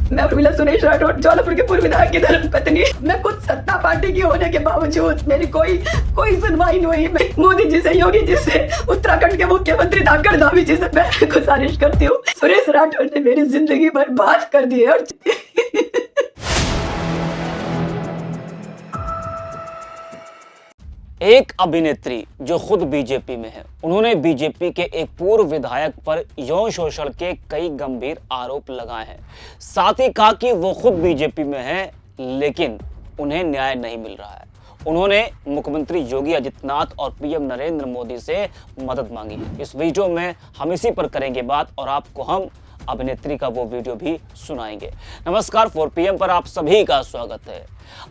मैं उर्मिला सुरेश राठौर, जौनपुर के पूर्व विधायक की धर्मपत्नी। मैं खुद सत्ता पार्टी की होने के बावजूद मेरी कोई सुनवाई नहीं हुई। मैं मोदी जी से, योगी जी से, उत्तराखंड के मुख्यमंत्री धाकड़ धामी जी से मैं गुजारिश करती हूँ। सुरेश राठौर ने मेरी जिंदगी बर्बाद कर दी है। और एक अभिनेत्री जो खुद बीजेपी में है, उन्होंने बीजेपी के एक पूर्व विधायक पर यौन शोषण के कई गंभीर आरोप लगाए हैं। साथ ही कहा कि वो खुद बीजेपी में है लेकिन उन्हें न्याय नहीं मिल रहा है। उन्होंने मुख्यमंत्री योगी आदित्यनाथ और पीएम नरेंद्र मोदी से मदद मांगी है। इस वीडियो में हम इसी पर करेंगे बात और आपको हम अभिनेत्री का वो वीडियो भी सुनाएंगे। नमस्कार, 4PM पर आप सभी का स्वागत है।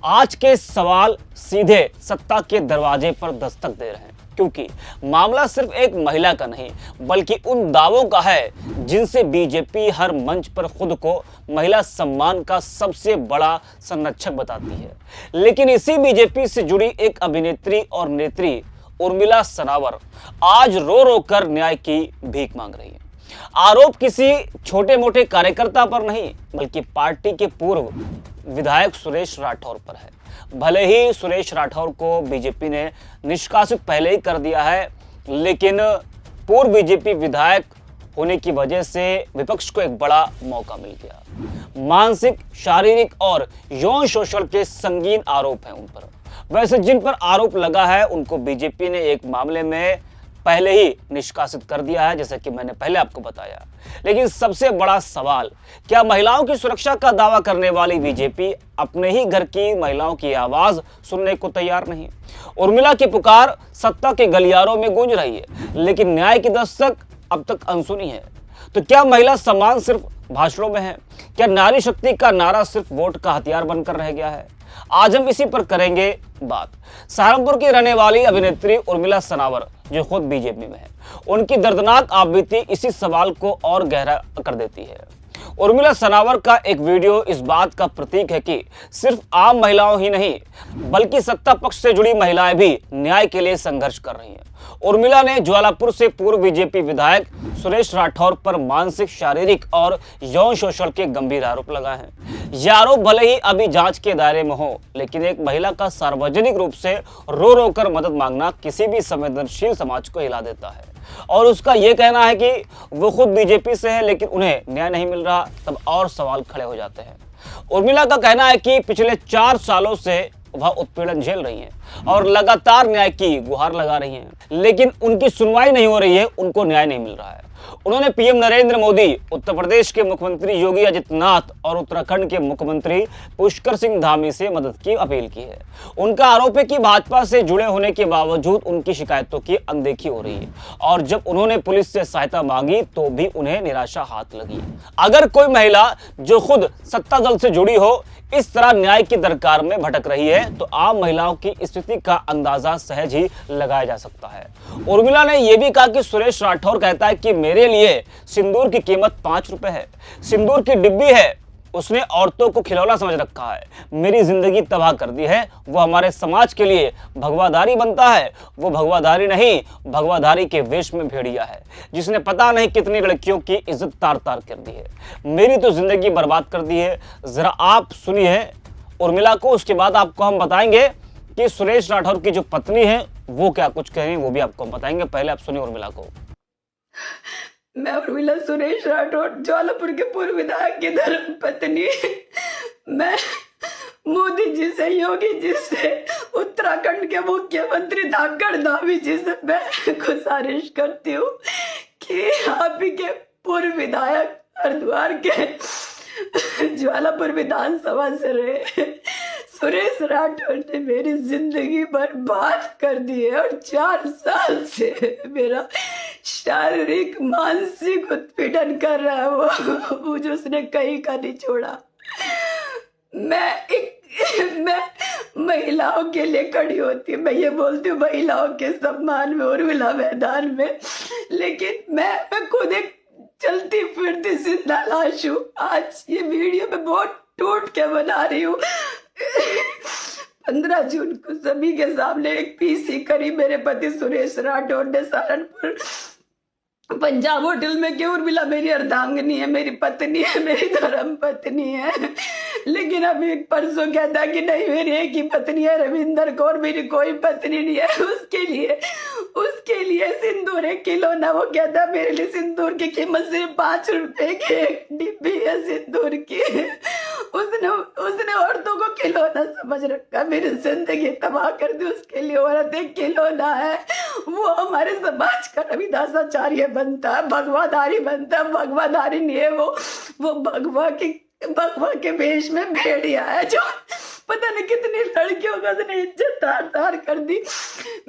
आज के सवाल सीधे सत्ता के दरवाजे पर दस्तक दे रहे हैं, क्योंकि मामला सिर्फ एक महिला का नहीं बल्कि उन दावों का है जिनसे बीजेपी हर मंच पर खुद को महिला सम्मान का सबसे बड़ा संरक्षक बताती है। लेकिन इसी बीजेपी से जुड़ी एक अभिनेत्री और नेत्री उर्मिला सनावर आज रो रो कर न्याय की भीख मांग रही है। आरोप किसी छोटे मोटे कार्यकर्ता पर नहीं बल्कि पार्टी के पूर्व विधायक सुरेश राठौर पर है। भले ही सुरेश राठौर को बीजेपी ने निष्कासित पहले ही कर दिया है, लेकिन पूर्व बीजेपी विधायक होने की वजह से विपक्ष को एक बड़ा मौका मिल गया। मानसिक, शारीरिक और यौन शोषण के संगीन आरोप हैं उन पर। वैसे जिन पर आरोप लगा है उनको बीजेपी ने एक मामले में पहले ही निष्कासित कर दिया है, जैसे कि मैंने पहले आपको बताया। लेकिन सबसे बड़ा सवाल, क्या महिलाओं की सुरक्षा का दावा करने वाली बीजेपी अपने ही घर की महिलाओं की आवाज सुनने को तैयार नहीं? उर्मिला की पुकार सत्ता के गलियारों में गूंज रही है, लेकिन न्याय की दस्तक अब तक अनसुनी है। तो क्या महिला सम्मान सिर्फ भाषणों में है? क्या नारी शक्ति का नारा सिर्फ वोट का हथियार बनकर रह गया है? आज हम इसी पर करेंगे बात। सहारनपुर की रहने वाली अभिनेत्री उर्मिला सनावर जो खुद बीजेपी में है, उनकी दर्दनाक आपबीती इसी सवाल को और गहरा कर देती है। उर्मिला सनावर का एक वीडियो इस बात का प्रतीक है कि सिर्फ आम महिलाओं ही नहीं बल्कि सत्ता पक्ष से जुड़ी महिलाएं भी न्याय के लिए संघर्ष कर रही हैं। उर्मिला ने ज्वालापुर से पूर्व बीजेपी विधायक सुरेश राठौर पर मानसिक, शारीरिक और यौन शोषण के गंभीर आरोप लगाए हैं। ये आरोप भले ही अभी जांच के दायरे में हो, लेकिन एक महिला का सार्वजनिक रूप से रो रो कर मदद मांगना किसी भी संवेदनशील समाज को हिला देता है। और उसका यह कहना है कि वो खुद बीजेपी से है लेकिन उन्हें न्याय नहीं मिल रहा, तब और सवाल खड़े हो जाते हैं। उर्मिला का कहना है कि पिछले 4 सालों से वह उत्पीड़न झेल रही हैं और लगातार न्याय की गुहार लगा रही हैं, लेकिन उनकी सुनवाई नहीं हो रही है, उनको न्याय नहीं मिल रहा है। उन्होंने पीएम नरेंद्र मोदी, उत्तर प्रदेश के मुख्यमंत्री योगी आदित्यनाथ और उत्तराखंड के मुख्यमंत्री पुष्कर सिंह धामी से मदद की अपील की है। उनका आरोप है कि भाजपा से जुड़े होने के बावजूद उनकी शिकायतों की अनदेखी हो रही है और जब उन्होंने पुलिस से सहायता मांगी तो भी उन्हें निराशा हाथ लगी। अगर कोई महिला जो खुद सत्ता दल से जुड़ी हो इस तरह न्याय की दरकार में भटक रही है तो आम महिलाओं की स्थिति का अंदाजा सहज ही लगाया जा सकता है। उर्मिला ने यह भी कहा कि सुरेश राठौर कहता है कि मेरे लिए सिंदूर की कीमत 5 रुपए है, सिंदूर की डिब्बी है, उसने औरतों को खिलौना समझ रखा है, मेरी जिंदगी तबाह कर दी है। वो हमारे समाज के लिए भगवाधारी बनता है, वो भगवाधारी नहीं भगवाधारी के वेश में भेड़िया है, जिसने पता नहीं कितनी लड़कियों की इज्जत तार तार कर दी है, मेरी तो जिंदगी बर्बाद कर दी है। जरा आप सुनिए उर्मिला को, उसके बाद आपको हम बताएंगे कि सुरेश राठौर की जो पत्नी है वो क्या कुछ कह रही है, वो भी आपको हम बताएंगे। पहले आप सुनिए उर्मिला को। मैं उर्मिला सुरेश राठौर, ज्वालापुर के पूर्व विधायक की धर्मपत्नी। मैं मोदी जी से, योगी जी से, उत्तराखंड के मुख्यमंत्री धाकड़ धामी जी से मैं गुजारिश करती हूँ कि आप ही के पूर्व विधायक हरिद्वार के ज्वालापुर विधानसभा से रहे सुरेश राठौर ने मेरी जिंदगी बर्बाद कर दी है और 4 साल से मेरा शारीरिक, मानसिक उत्पीड़न कर रहा है। वो मुझे उसने कहीं का नहीं छोड़ा। मैं महिलाओं के लिए खड़ी होती हूँ, मैं ये बोलती हूँ महिलाओं के सम्मान में, उर्मिला मैदान में, लेकिन मैं खुद एक चलती फिरती जिंदा लाश हूँ। आज ये वीडियो मैं बहुत टूट के बना रही हूँ। 15 जून को सभी के सामने एक पीसी करी मेरे पति सुरेश राठौर ने सहारनपुर पंजाब होटल में क्यों मिला, मेरी अर्धांगिनी है, मेरी पत्नी है, मेरी धर्म पत्नी है। लेकिन अभी परसों कहता है कि नहीं मेरी एक ही पत्नी है रविंदर कौर, मेरी कोई पत्नी नहीं है। उसके लिए सिंदूर 1 किलो ना, वो कहता है मेरे लिए सिंदूर की कीमत सिर्फ 5 रुपए की एक डिब्बी है सिंदूर की। उसने औरतों को खिलौना समझ रखा, मेरी जिंदगी तबाह कर दी। उसके लिए औरत एक खिलौना है। वो हमारे समाज का रविदासाचार्य बनता है, भगवाधारी बनता है। भगवाधारी नहीं है वो भगवा के वेश में भेड़िया है, जो पता नहीं कितनी लड़कियों का उसने इज्जत तार कर दी।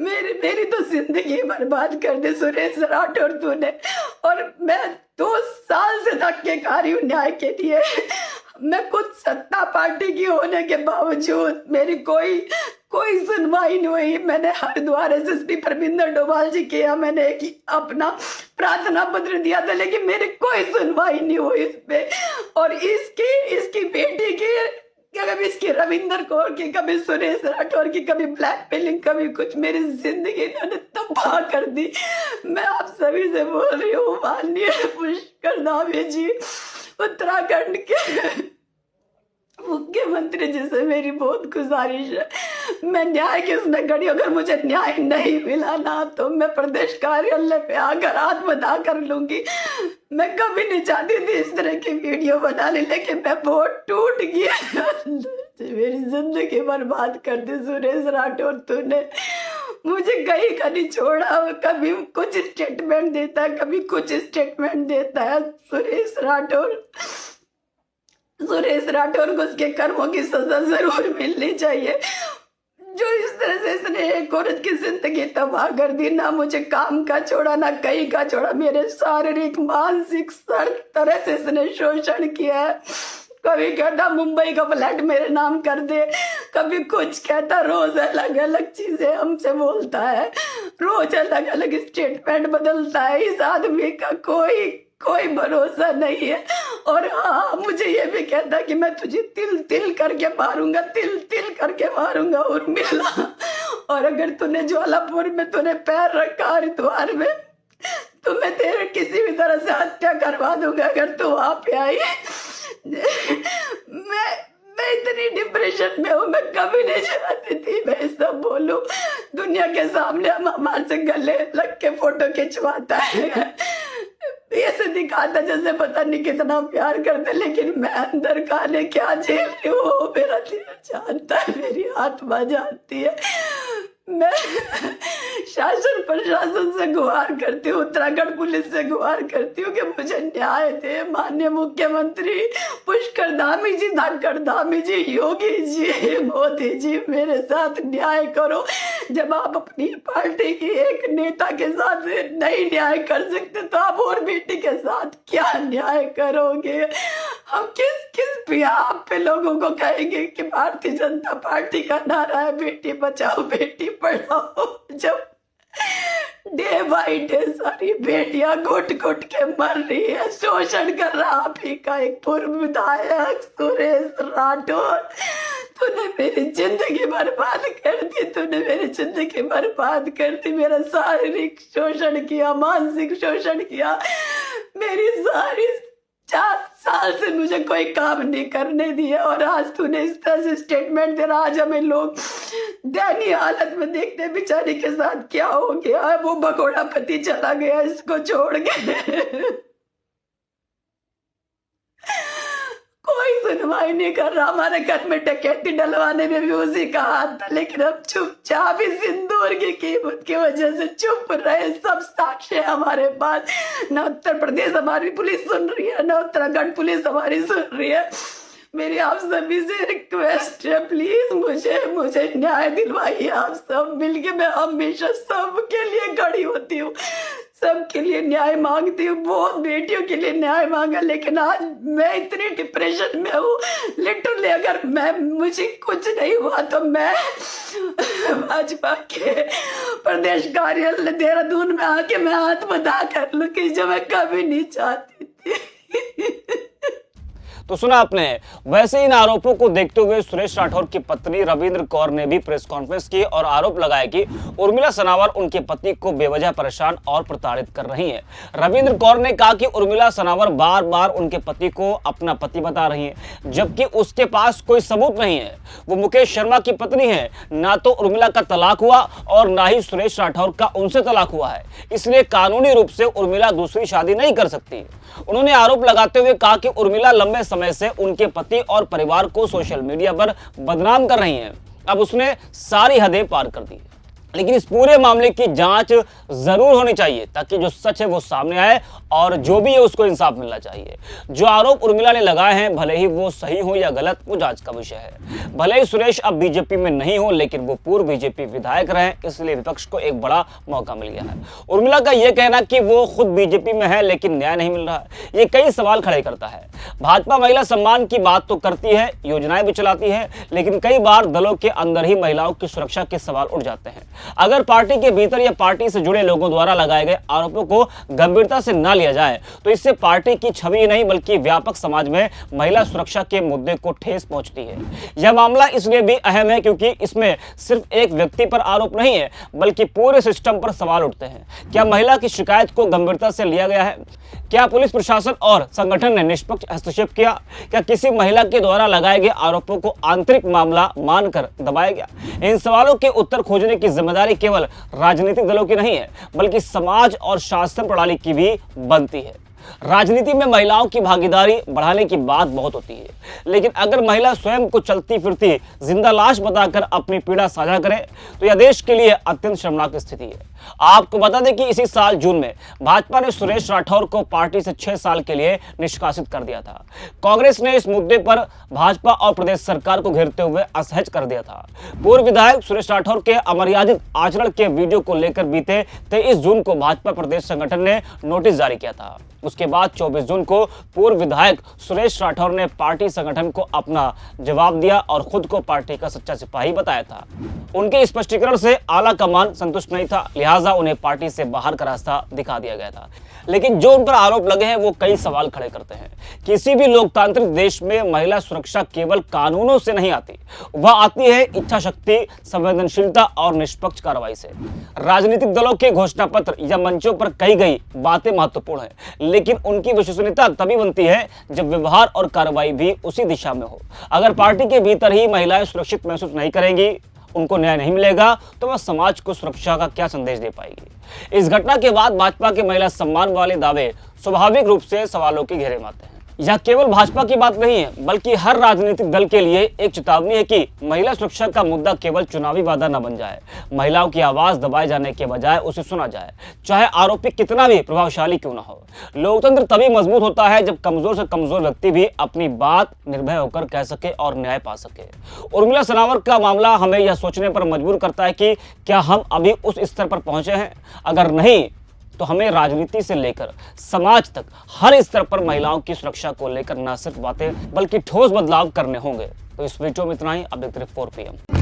मेरी तो जिंदगी बर्बाद कर दी सुरेश राठौर तूने। और मैं 2 साल से धक्के खा रही हूँ न्याय के लिए। मैं खुद सत्ता पार्टी की होने के बावजूद मेरी कोई सुनवाई नहीं हुई। मैंने हरिद्वार एसएसपी परमिंदर डोभाल जी किया, मैंने अपना प्रार्थना पत्र दिया था, लेकिन मेरी कोई सुनवाई नहीं हुई इस पे। और इसकी बेटी की, कभी इसकी रविंदर कौर की, कभी सुरेश राठौर की, कभी ब्लैकमेलिंग, कभी कुछ, मेरी जिंदगी इन्होंने तबाह कर दी। मैं आप सभी से बोल रही हूँ, माननीय पुष्कर धामी जी, उत्तराखंड के मुख्यमंत्री जी से मेरी बहुत गुजारिश है, मैं न्याय की उसमें खड़ी, अगर मुझे न्याय नहीं मिला ना तो मैं प्रदेश कार्यालय पे आकर आत्मदाह कर लूंगी। मैं कभी नहीं चाहती थी इस तरह की वीडियो बनाने, लेकिन मैं बहुत टूट गया। मेरी जिंदगी बर्बाद कर दी सुरेश राठौर तूने। मुझे कहीं का नहीं छोड़ा, कभी कुछ स्टेटमेंट देता है, कभी कुछ स्टेटमेंट देता है। सुरेश राठौर को उसके कर्मों की सजा जरूर मिलनी चाहिए। जो इस तरह से इसने एक औरत की जिंदगी तबाह कर दी, ना मुझे काम का छोड़ा, ना कहीं का छोड़ा, मेरे शारीरिक मानसिक हर तरह से इसने शोषण किया है। कभी कहता मुंबई का फ्लैट मेरे नाम कर दे, कभी कुछ कहता, रोज अलग अलग चीजें हमसे बोलता है, रोज अलग अलग स्टेटमेंट बदलता है। इस आदमी का कोई भरोसा नहीं है। और हाँ, मुझे ये भी कहता कि मैं तुझे तिल तिल करके मारूंगा, तिल तिल करके मारूंगा उर्मिला। और अगर तूने ज्वालापुर में तूने पैर रखा, हरिद्वार में, तो मैं तेरे किसी भी तरह से हत्या करवा दूंगा अगर तू वहां पे आई। मैं इतनी डिप्रेशन में हूँ, मैं कभी नहीं चाहती थी मैं सब बोलूं दुनिया के सामने। हम हमारे से गले लग के फोटो खिंचवाता है, ऐसे दिखाता जैसे पता नहीं कितना प्यार करते, लेकिन मैं अंदर खाने क्या झेल रही हूँ मेरा दिल जानता है, मेरी आत्मा जानती है। मैं शासन प्रशासन से गुहार करती हूँ, उत्तराखंड पुलिस से गुहार करती हूँ कि मुझे न्याय दे। माननीय मुख्यमंत्री पुष्कर धामी जी, धनखड़ धामी जी, योगी जी, मोदी जी, मेरे साथ न्याय करो। जब आप अपनी पार्टी की एक नेता के साथ नहीं न्याय कर सकते तो आप और बेटी के साथ क्या न्याय करोगे? हम किस बिहाफ पे लोगों को कहेंगे कि भारतीय जनता पार्टी का नारा है बेटी बचाओ बेटी पढ़ाओ, जब डे बाई डे सारी बेटियां घुट घुट के मर रही है, शोषण कर रहा आप ही का एक पूर्व विधायक सुरेश राठौर। तूने मेरी जिंदगी बर्बाद कर दी, तूने मेरी जिंदगी बर्बाद कर दी। मेरा शारीरिक शोषण किया, मानसिक शोषण किया। मेरी सारी 4 साल से मुझे कोई काम नहीं करने दिया, और आज तूने इस तरह से स्टेटमेंट दे रहा। आज हमें लोग दयनीय हालत में देखते हैं बेचारे के साथ क्या हो गया। वो भगोड़ा पति चला गया इसको छोड़ के। कोई सुनवाई नहीं कर रहा। हमारे घर में डकैती डलवाने में भी उसी का हाथ था, लेकिन अब चुपचाप इस सिंदूर की कीमत की वजह से चुप रहे। सब साक्ष्य हमारे पास। न उत्तर प्रदेश हमारी पुलिस सुन रही है, न उत्तराखंड पुलिस हमारी सुन रही है। मेरी आप सभी से रिक्वेस्ट है, प्लीज मुझे न्याय दिलवाइए। आप सब मिलके, मैं हमेशा सबके लिए खड़ी होती हूँ, सबके लिए न्याय मांगती हूँ। बहुत बेटियों के लिए न्याय मांगा, लेकिन आज मैं इतनी डिप्रेशन में हूँ। लिटरली अगर मुझे कुछ नहीं हुआ तो मैं भाजपा के प्रदेश कार्यालय देहरादून में आके मैं आत्मदाह कर लूँ, कि जो मैं कभी नहीं चाहती थी। तो सुना आपने। वैसे इन आरोपों को देखते हुए सुरेश राठौर की पत्नी रविंद्र कौर ने भी प्रेस कॉन्फ्रेंस की और आरोप लगाया कि उर्मिला सनावर उनके पति को बेवजह परेशान और प्रताड़ित कर रही है। रविंद्र कौर ने कहा कि उर्मिला सनावर बार बार उनके पति को अपना पति बता रही है, जबकि उसके पास कोई सबूत नहीं है। वो मुकेश शर्मा की पत्नी है, ना तो उर्मिला का तलाक हुआ और ना ही सुरेश राठौर का उनसे तलाक हुआ है, इसलिए कानूनी रूप से उर्मिला दूसरी शादी नहीं कर सकती। उन्होंने आरोप लगाते हुए कहा कि उर्मिला लंबे समय से उनके पति और परिवार को सोशल मीडिया पर बदनाम कर रही हैं। अब उसने सारी हदें पार कर दी, लेकिन इस पूरे मामले की जांच जरूर होनी चाहिए ताकि जो सच है वो सामने आए और जो भी है उसको इंसाफ मिलना चाहिए। जो आरोप उर्मिला ने लगाए हैं, भले ही वो सही हो या गलत, वो जांच का विषय है। भले ही सुरेश अब बीजेपी में नहीं हो, लेकिन वो पूर्व बीजेपी विधायक रहे, इसलिए विपक्ष को एक बड़ा मौका मिल गया है। उर्मिला का यह कहना कि वो खुद बीजेपी में है लेकिन न्याय नहीं मिल रहा है, ये कई सवाल खड़े करता है। भाजपा महिला सम्मान की बात तो करती है, योजनाएं भी चलाती है, लेकिन कई बार दलों के अंदर ही महिलाओं की सुरक्षा के सवाल उठ जाते हैं। अगर पार्टी के भीतर या पार्टी से जुड़े लोगों द्वारा लगाए गए आरोपों को गंभीरता से न लिया जाए तो इससे पार्टी की छवि ही नहीं बल्कि व्यापक समाज में महिला सुरक्षा के मुद्दे को ठेस पहुंचती है। यह मामला इसलिए भी अहम है क्योंकि इसमें सिर्फ एक व्यक्ति पर आरोप नहीं है बल्कि पूरे सिस्टम पर सवाल उठते हैं। क्या महिला की शिकायत को गंभीरता से लिया गया है? क्या पुलिस प्रशासन और संगठन ने निष्पक्ष हस्तक्षेप किया? क्या किसी महिला के द्वारा लगाए गए आरोपों को आंतरिक मामला मानकर दबाया गया? इन सवालों के उत्तर खोजने की जिम्मेदारी केवल राजनीतिक दलों की नहीं है बल्कि समाज और शासन प्रणाली की भी बनती है। राजनीति में महिलाओं की भागीदारी बढ़ाने की बात बहुत होती है, लेकिन अगर महिला स्वयं को चलती फिरती जिंदा लाश बताकर अपनी पीड़ा साझा करे तो यह देश के लिए अत्यंत शर्मनाक स्थिति है। आपको बता दें कि इसी साल जून में भाजपा ने सुरेश राठौर को पार्टी से 6 साल के लिए निष्कासित कर दिया था। कांग्रेस ने इस मुद्दे पर भाजपा और प्रदेश सरकार को घेरते हुए असहज कर दिया था। पूर्व विधायक सुरेश राठौर के अमर्यादित आचरण के वीडियो को लेकर बीते 23 जून को भाजपा प्रदेश संगठन ने नोटिस जारी किया था। उसके बाद 24 जून को पूर्व विधायक सुरेश राठौर ने पार्टी संगठन को अपना जवाब दिया और खुद को पार्टी का सच्चा सिपाही बताया था। उनके स्पष्टीकरण से आला कमान संतुष्ट नहीं था, लिहाजा उन्हें पार्टी से बाहर का रास्ता दिखा दिया गया था। लेकिन जो उन पर आरोप लगे हैं वो कई सवाल खड़े करते हैं। किसी भी लोकतांत्रिक देश में महिला सुरक्षा केवल कानूनों से नहीं आती, वह आती है इच्छा शक्ति, संवेदनशीलता और निष्पक्ष कार्रवाई से। राजनीतिक दलों के घोषणा पत्र या मंचों पर कही गई बातें महत्वपूर्ण है, लेकिन उनकी विश्वसनीयता तभी बनती है जब व्यवहार और कार्रवाई भी उसी दिशा में हो। अगर पार्टी के भीतर ही महिलाएं सुरक्षित महसूस नहीं करेंगी, उनको न्याय नहीं मिलेगा, तो वह समाज को सुरक्षा का क्या संदेश दे पाएगी? इस घटना के बाद भाजपा के महिला सम्मान वाले दावे स्वाभाविक रूप से सवालों के घेरे में आते हैं। यह केवल भाजपा की बात नहीं है बल्कि हर राजनीतिक दल के लिए एक चेतावनी है कि महिला सुरक्षा का मुद्दा केवल चुनावी वादा न बन जाए। महिलाओं की आवाज दबाए जाने के बजाय उसे सुना जाए, चाहे आरोपी कितना भी प्रभावशाली क्यों न हो। लोकतंत्र तभी मजबूत होता है जब कमजोर से कमजोर व्यक्ति भी अपनी बात निर्भय होकर कह सके और न्याय पा सके। उर्मिला सनावर का मामला हमें यह सोचने पर मजबूर करता है कि क्या हम अभी उस स्तर पर पहुंचे हैं? अगर नहीं तो हमें राजनीति से लेकर समाज तक हर स्तर पर महिलाओं की सुरक्षा को लेकर न सिर्फ बातें बल्कि ठोस बदलाव करने होंगे। तो इस वीडियो में इतना ही। अब देखते रहिए 4 PM।